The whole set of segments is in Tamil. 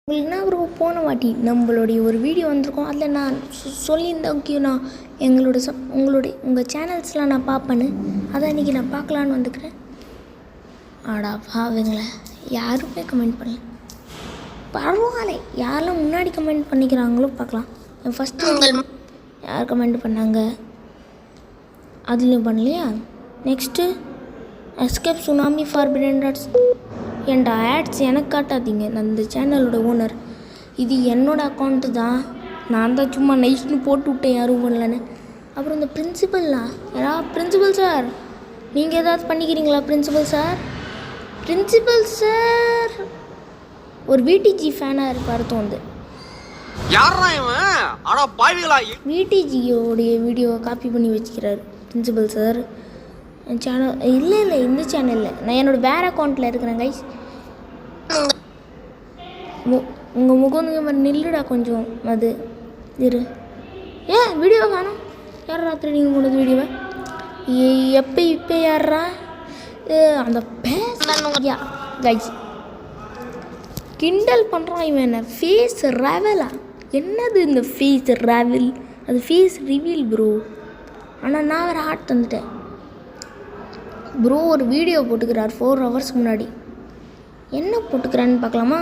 உங்களுக்கு என்ன ப்ரோ போன வாட்டி நம்மளுடைய ஒரு வீடியோ வந்திருக்கோம். அதில் நான் சொல்லியிருந்தேன் ஓகே நான் உங்கள் சேனல்ஸ்லாம் நான் பார்ப்பேன்னு. அதான் இன்றைக்கி நான் பார்க்கலான்னு வந்துக்கிறேன். ஆடா பாவங்களே, யாருமே கமெண்ட் பண்ணல. பரவாயில்ல, யாரெல்லாம் முன்னாடி கமெண்ட் பண்ணிக்கிறாங்களோ பார்க்கலாம். ஃபஸ்ட்டு யார் கமெண்ட் பண்ணாங்க அதுலேயும் பண்ணலையா? Next escape tsunami forbidden dots. ஏன்டா ஆட்ஸ் எனக்கு காட்டாதீங்க, நான் இந்த சேனலோட ஓனர். இது என்னோடய அக்கௌண்ட்டு தான். நான் தான் சும்மா நைஸ்னு போட்டு விட்டேன், யாரும் பண்ணலன்னு. அப்புறம் இந்த பிரின்சிபல்லா பிரின்சிபல் சார், நீங்கள் ஏதாவது பண்ணிக்கிறீங்களா? பிரின்சிபல் சார் ஒரு விடிஜி ஃபேனாக இருப்பார் தோணுது. விடிஜியோடைய வீடியோவை காப்பி பண்ணி வச்சுக்கிறாரு பிரின்சிபல் சார். சேனல் இல்லை இந்த சேனலில் நான் என்னோடய வேறு அக்கௌண்ட்டில் இருக்கிறேன் கைஸ். உங்கள் முகந்துங்க நில்லுடா கொஞ்சம். அது இரு, ஏன் வீடியோ காணும்? யார் ராத்திரி நீங்கள் கொண்டது வீடியோவை? இப்போ யாரா அந்த பேச கைஸ் கிண்டல் பண்ணுறான் இவன். என்ன ஃபேஸ் ரெவலா? என்னது இந்த ஃபேஸ் ரெவல்? அது ஃபேஸ் ரிவீல் ப்ரோ. ஆனால் நான் வேறு ஹார்ட் தந்துட்டேன் ப்ரோ. ஒரு வீடியோ போட்டுக்கிறார் 4 hours முன்னாடி. என்ன போட்டுக்கிறான்னு பார்க்கலாமா?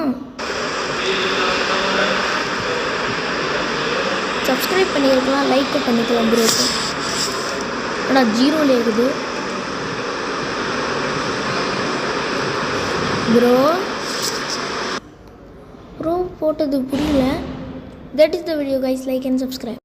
சப்ஸ்கிரைப் பண்ணியிருக்கலாம், லைக் பண்ணிக்கலாம் ப்ரோ. ஆனால் 0ல இருக்குது ப்ரோ. போட்டது புரியல. That is the video guys. Like and subscribe.